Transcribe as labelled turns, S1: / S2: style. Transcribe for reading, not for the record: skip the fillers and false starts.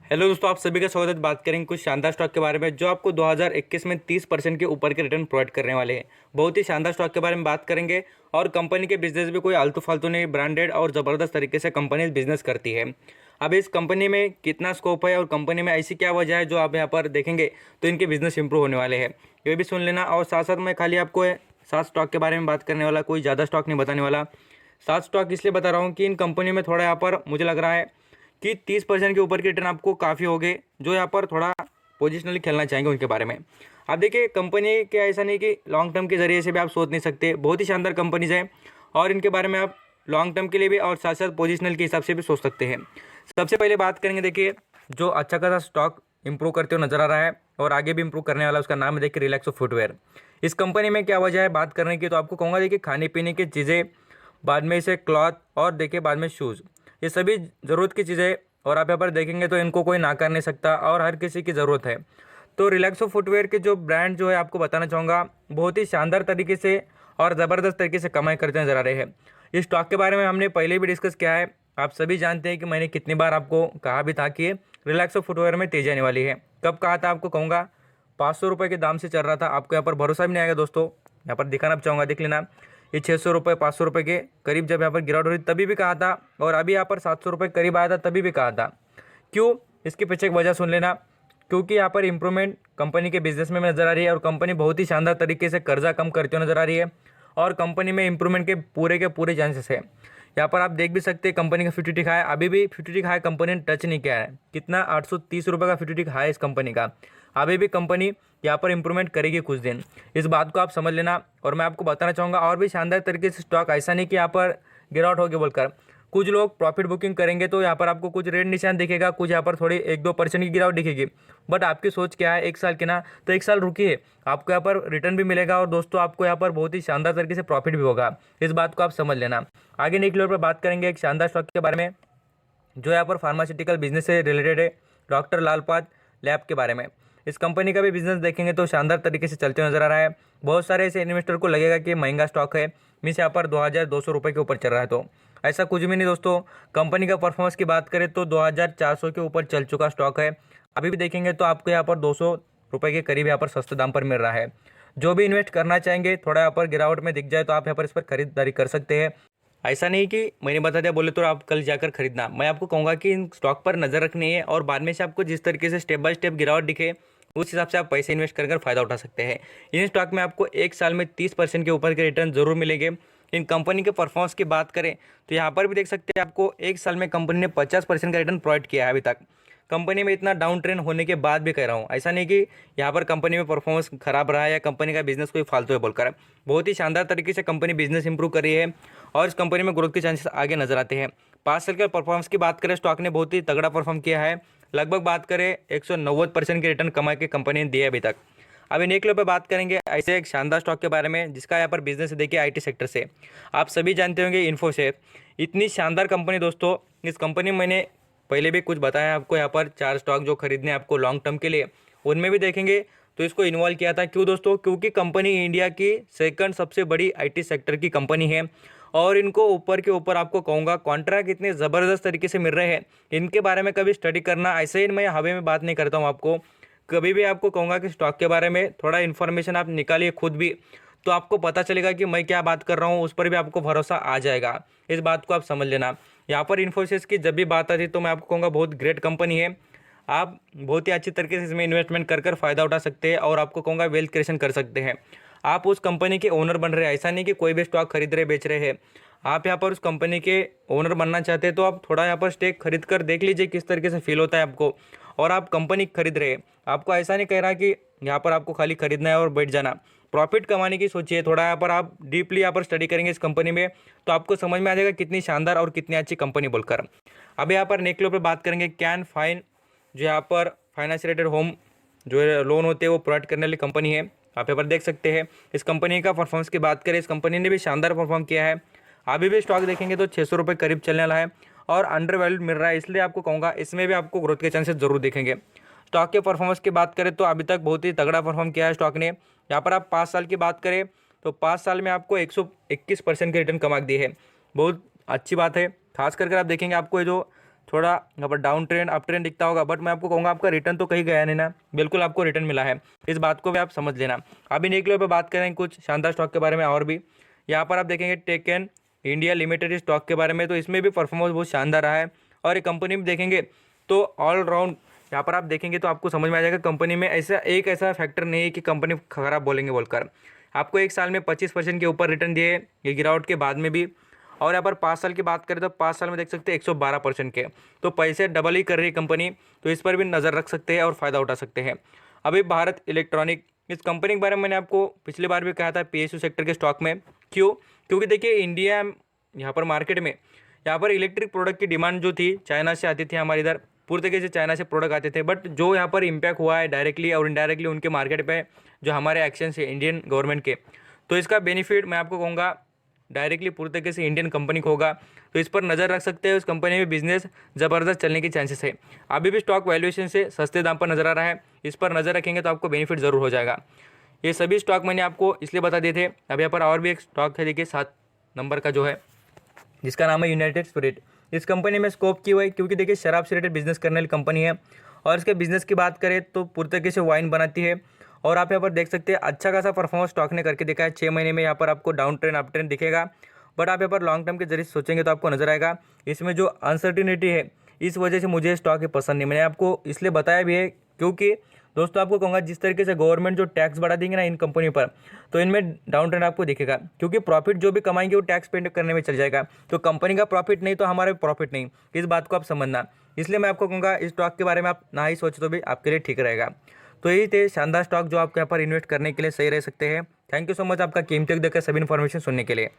S1: Hello दोस्तों, आप सभी का स्वागत है। बात करेंगे कुछ शानदार स्टॉक के बारे में जो आपको 2021 में 30% के ऊपर के रिटर्न प्रोवाइड करने वाले हैं। बहुत ही शानदार स्टॉक के बारे में बात करेंगे और कंपनी के बिजनेस भी कोई आलतू फालतू नहीं, ब्रांडेड और ज़बरदस्त तरीके से कंपनी बिजनेस करती है। अब इस कंपनी में कितना स्कोप है और कंपनी में ऐसी क्या वजह है जो आप यहाँ पर देखेंगे तो इनके बिजनेस इंप्रूव होने वाले हैं, ये भी सुन लेना। और साथ साथ मैं खाली आपको 7 स्टॉक के बारे में बात करने वाला, कोई ज़्यादा स्टॉक नहीं बताने वाला। 7 स्टॉक इसलिए बता रहा हूँ कि इन कंपनी में थोड़ा यहाँ पर मुझे लग रहा है कि 30% के ऊपर के रिटर्न आपको काफ़ी हो गए, जो यहाँ पर थोड़ा पोजिशनली खेलना चाहेंगे उनके बारे में। आप देखिए, कंपनी के ऐसा नहीं कि लॉन्ग टर्म के ज़रिए से भी आप सोच नहीं सकते, बहुत ही शानदार कंपनीज हैं और इनके बारे में आप लॉन्ग टर्म के लिए भी और साथ साथ पोजिशनल के हिसाब से भी सोच सकते हैं। सबसे पहले बात करेंगे, देखिए जो अच्छा खासा स्टॉक इंप्रूव करते हुए नजर आ रहा है और आगे भी इंप्रूव करने वाला, उसका नाम है देखिए रिलैक्सो फुटवेयर। इस कंपनी में क्या वजह है बात करने की, तो आपको कहूँगा देखिए खाने पीने की चीज़ें, बाद में इसे क्लॉथ और देखिए बाद में शूज़, ये सभी ज़रूरत की चीज़ें और आप यहाँ पर देखेंगे तो इनको कोई नाकार नहीं सकता और हर किसी की ज़रूरत है। तो रिलैक्सो फुटवेयर के जो ब्रांड जो है आपको बताना चाहूँगा, बहुत ही शानदार तरीके से और ज़बरदस्त तरीके से कमाई करते नजर आ रहे हैं। इस स्टॉक के बारे में हमने पहले भी डिस्कस किया है, आप सभी जानते हैं कि मैंने कितनी बार आपको कहा भी था कि रिलैक्सो फुटवेयर में तेजी आने वाली है। कब कहा था आपको, कहूँगा 500 रुपये के दाम से चल रहा था, आपको यहाँ पर भरोसा भी नहीं आएगा दोस्तों। यहाँ पर दिखाना चाहूँगा, देख लेना, ये 600 रुपये 500 रुपये के करीब जब यहाँ पर गिरावट हो रही तभी भी कहा था, और अभी यहाँ पर 700 रुपये करीब आया था तभी भी कहा था। क्यों, इसके पीछे एक वजह सुन लेना। क्योंकि यहाँ पर इंप्रूवमेंट कंपनी के बिजनेस में नजर आ रही है और कंपनी बहुत ही शानदार तरीके से कर्जा कम करते हुए नजर आ रही है और कंपनी में इंप्रूवमेंट के पूरे चांसेस है। यहाँ पर आप देख भी सकते हैं कंपनी का 50 हाई, अभी भी 50 हाई कंपनी ने टच नहीं किया है। कितना 830 रुपये का 50 हाई इस कंपनी का, अभी भी कंपनी यहाँ पर इंप्रूवमेंट करेगी कुछ दिन, इस बात को आप समझ लेना। और मैं आपको बताना चाहूँगा और भी शानदार तरीके से स्टॉक, ऐसा नहीं कि यहाँ पर गिरावट होगी बोलकर कुछ लोग प्रॉफिट बुकिंग करेंगे तो यहाँ पर आपको कुछ रेड निशान दिखेगा, कुछ यहाँ पर थोड़ी 1-2% की गिरावट दिखेगी। बट आपकी सोच क्या है, 1 साल की ना, तो 1 साल रुकिए, आपको यहाँ पर रिटर्न भी मिलेगा और दोस्तों आपको यहाँ पर बहुत ही शानदार तरीके से प्रॉफिट भी होगा, इस बात को आप समझ लेना। आगे नेक्स्ट लेवल पर बात करेंगे एक शानदार स्टॉक के बारे में जो यहाँ पर फार्मास्यूटिकल बिजनेस से रिलेटेड है, डॉक्टर लाल पाथ लैब के बारे में। इस कंपनी का भी बिजनेस देखेंगे तो शानदार तरीके से चलते हुए नजर आ रहा है। बहुत सारे ऐसे इन्वेस्टर को लगेगा कि महंगा स्टॉक है, मीन्स यहाँ पर 2200 रुपये के ऊपर चल रहा है, तो ऐसा कुछ भी नहीं दोस्तों। कंपनी का परफॉर्मेंस की बात करें तो 2400 के ऊपर चल चुका स्टॉक है। अभी भी देखेंगे तो आपको यहाँ पर 200 रुपये के करीब यहाँ पर सस्ते दाम पर मिल रहा है। जो भी इन्वेस्ट करना चाहेंगे, थोड़ा यहाँ पर गिरावट में दिख जाए तो आप यहाँ पर इस पर खरीदारी कर सकते हैं। ऐसा नहीं कि मैंने बता दिया बोले तो आप कल जाकर खरीदना, मैं आपको कहूँगा कि इन स्टॉक पर नज़र रखनी है और बाद में से आपको जिस तरीके से स्टेप बाय स्टेप गिरावट दिखे उस हिसाब से आप पैसे इन्वेस्ट कर फ़ायदा उठा सकते हैं। इन स्टॉक में आपको 1 साल में 30% के ऊपर के रिटर्न जरूर मिलेंगे। इन कंपनी के परफॉर्मेंस की बात करें तो यहाँ पर भी देख सकते हैं, आपको 1 साल में कंपनी ने 50% का रिटर्न प्रोवाइड किया है अभी तक। कंपनी में इतना डाउन ट्रेंड होने के बाद भी कह रहा हूँ, ऐसा नहीं कि यहाँ पर कंपनी में परफॉर्मेंस खराब रहा है या कंपनी का बिजनेस कोई फालतू है बोलकर। बहुत ही शानदार तरीके से कंपनी बिजनेस इंप्रूव कर रही है और इस कंपनी में ग्रोथ के चांसेस आगे नजर आते हैं। 5 साल के परफॉर्मेंस की बात करें, स्टॉक ने बहुत ही तगड़ा परफॉर्म किया है। लगभग बात करें 190% के रिटर्न कमा के कंपनी ने दिए अभी तक। अभी नेक्स्ट लेवल पर बात करेंगे ऐसे एक शानदार स्टॉक के बारे में जिसका यहाँ पर बिजनेस देखिए आईटी सेक्टर से। आप सभी जानते होंगे इन्फोसिस, इतनी शानदार कंपनी दोस्तों। इस कंपनी में मैंने पहले भी कुछ बताया आपको, यहाँ पर 4 स्टॉक जो खरीदने आपको लॉन्ग टर्म के लिए, उनमें भी देखेंगे तो इसको इन्वॉल्व किया था। क्यों दोस्तों, क्योंकि कंपनी इंडिया की सेकंड सबसे बड़ी आईटी सेक्टर की कंपनी है और इनको ऊपर के ऊपर आपको कहूँगा कॉन्ट्रैक्ट इतने ज़बरदस्त तरीके से मिल रहे हैं। इनके बारे में कभी स्टडी करना, ऐसे ही मैं हवा में बात नहीं करता हूँ आपको, कभी भी आपको कहूँगा कि स्टॉक के बारे में थोड़ा इन्फॉर्मेशन आप निकालिए खुद भी, तो आपको पता चलेगा कि मैं क्या बात कर रहा हूँ, उस पर भी आपको भरोसा आ जाएगा। इस बात को आप समझ लेना। यहाँ पर इन्फोसिस की जब भी बात आती तो मैं आपको कहूँगा बहुत ग्रेट कंपनी है, आप बहुत ही अच्छी तरीके से इसमें इन्वेस्टमेंट कर फ़ायदा उठा सकते हैं और आपको कहूँगा वेल्थ क्रिएशन कर सकते हैं। आप उस कंपनी के ओनर बन रहे हैं, ऐसा नहीं कि कोई भी स्टॉक खरीद रहे बेच रहे हैं। आप यहाँ पर उस कंपनी के ओनर बनना चाहते हैं तो आप थोड़ा यहाँ पर स्टेक खरीद कर देख लीजिए किस तरीके से फील होता है आपको। और आप कंपनी खरीद रहे हैं, आपको ऐसा नहीं कह रहा कि यहाँ पर आपको खाली खरीदना है और बैठ जाना। प्रॉफिट कमाने की सोचिए, थोड़ा यहाँ पर आप डीपली यहाँ पर स्टडी करेंगे इस कंपनी में तो आपको समझ में आ जाएगा कितनी शानदार और कितनी अच्छी कंपनी बोलकर। अब यहाँ पर नेक्स्ट लेवल पर बात करेंगे कैन फाइन, जो यहाँ पर फाइनेंस रिलेटेड होम जो लोन होते हैं वो प्रोवाइड करने वाली कंपनी है। आप यहाँ पर देख सकते हैं इस कंपनी का परफॉर्मेंस की बात करें, इस कंपनी ने भी शानदार परफॉर्म किया है। अभी भी स्टॉक देखेंगे तो 600 रुपये करीब चलने वाला है और अंडर वैल्यूड मिल रहा है, इसलिए आपको कहूँगा इसमें भी आपको ग्रोथ के चांसेस जरूर दिखेंगे। स्टॉक के परफॉर्मेंस की बात करें तो अभी तक बहुत ही तगड़ा परफॉर्म किया है स्टॉक ने। यहाँ पर आप 5 साल की बात करें तो 5 साल में आपको 121% के रिटर्न कमा दिए है, बहुत अच्छी बात है। खास करके आप देखेंगे आपको जो थोड़ा यहाँ पर डाउन ट्रेंड अप ट्रेंड दिखता होगा, बट मैं आपको कहूँगा आपका रिटर्न तो कहीं गया नहीं ना, बिल्कुल आपको रिटर्न मिला है। इस बात को भी आप समझ लेना। अभी निकले पे बात करें कुछ शानदार स्टॉक के बारे में और भी। यहाँ पर आप देखेंगे टेकन इंडिया लिमिटेड स्टॉक के बारे में, तो इसमें भी परफॉर्मेंस बहुत शानदार रहा है। और ये कंपनी में देखेंगे तो ऑलराउंड यहाँ पर आप देखेंगे तो आपको समझ में आ जाएगा कंपनी में ऐसा फैक्टर नहीं है कि कंपनी खराब बोलेंगे बोलकर। आपको एक साल में 25% के ऊपर रिटर्न दिए ये गिरावट के बाद में भी। और यहाँ पर 5 साल की बात करें तो 5 साल में देख सकते हैं 112% के, तो पैसे डबल ही कर रही है कंपनी। तो इस पर भी नज़र रख सकते हैं और फ़ायदा उठा सकते हैं। अभी भारत इलेक्ट्रॉनिक, इस कंपनी के बारे में मैंने आपको पिछली बार भी कहा था PSU सेक्टर के स्टॉक में। क्यों? क्योंकि देखिए इंडिया यहाँ पर मार्केट में यहाँ पर इलेक्ट्रिक प्रोडक्ट की डिमांड जो थी चाइना से आती थी, हमारे इधर पूरी तरीके से चाइना से प्रोडक्ट आते थे। बट जो यहाँ पर इम्पैक्ट हुआ है डायरेक्टली और इनडायरेक्टली उनके मार्केट पे जो हमारे एक्शन है इंडियन गवर्नमेंट के, तो इसका बेनिफिट मैं आपको कहूँगा डायरेक्टली पूरी तरीके से इंडियन कंपनी को होगा। तो इस पर नज़र रख सकते हैं, उस कंपनी में बिजनेस ज़बरदस्त चलने की चांसेस है। अभी भी स्टॉक वैल्यूएशन से सस्ते दाम पर नज़र आ रहा है, इस पर नज़र रखेंगे तो आपको बेनिफिट ज़रूर हो जाएगा। ये सभी स्टॉक मैंने आपको इसलिए बता दिए थे। अब यहाँ पर और भी एक स्टॉक है, देखिए 7 नंबर का जो है, जिसका नाम है यूनाइटेड स्पिरिट। इस कंपनी में स्कोप की हुई है क्योंकि देखिए शराब से रिलेटेड बिजनेस करने वाली कंपनी है। और इसके बिजनेस की बात करें तो पूरी तरीके से वाइन बनाती है। और आप यहाँ पर देख सकते हैं अच्छा खासा परफॉर्मेंस स्टॉक ने करके देखा है। 6 महीने में यहाँ पर आपको डाउन ट्रेंड अप ट्रेंड दिखेगा, बट आप यहाँ पर लॉन्ग टर्म के जरिए सोचेंगे तो आपको नजर आएगा इसमें जो अनसर्टिनिटी है, इस वजह से मुझे स्टॉक पसंद नहीं। मैंने आपको इसलिए बताया भी है क्योंकि दोस्तों आपको कहूँगा जिस तरीके से गवर्नमेंट जो टैक्स बढ़ा देंगे ना इन कंपनी पर, तो इनमें डाउन ट्रेंड आपको दिखेगा। क्योंकि प्रॉफिट जो भी कमाएंगे वो टैक्स पे करने में चल जाएगा, तो कंपनी का प्रॉफिट नहीं तो हमारा प्रॉफिट नहीं, इस बात को आप समझना। इसलिए मैं आपको कहूँगा इस स्टॉक के बारे में आप ना ही सोचे तो भी आपके लिए ठीक रहेगा। तो यही थे शानदार स्टॉक जो आपके यहाँ पर इन्वेस्ट करने के लिए सही रह सकते हैं। थैंक यू सो मच आपका कीमती वक्त देकर सभी इन्फॉर्मेशन सुनने के लिए।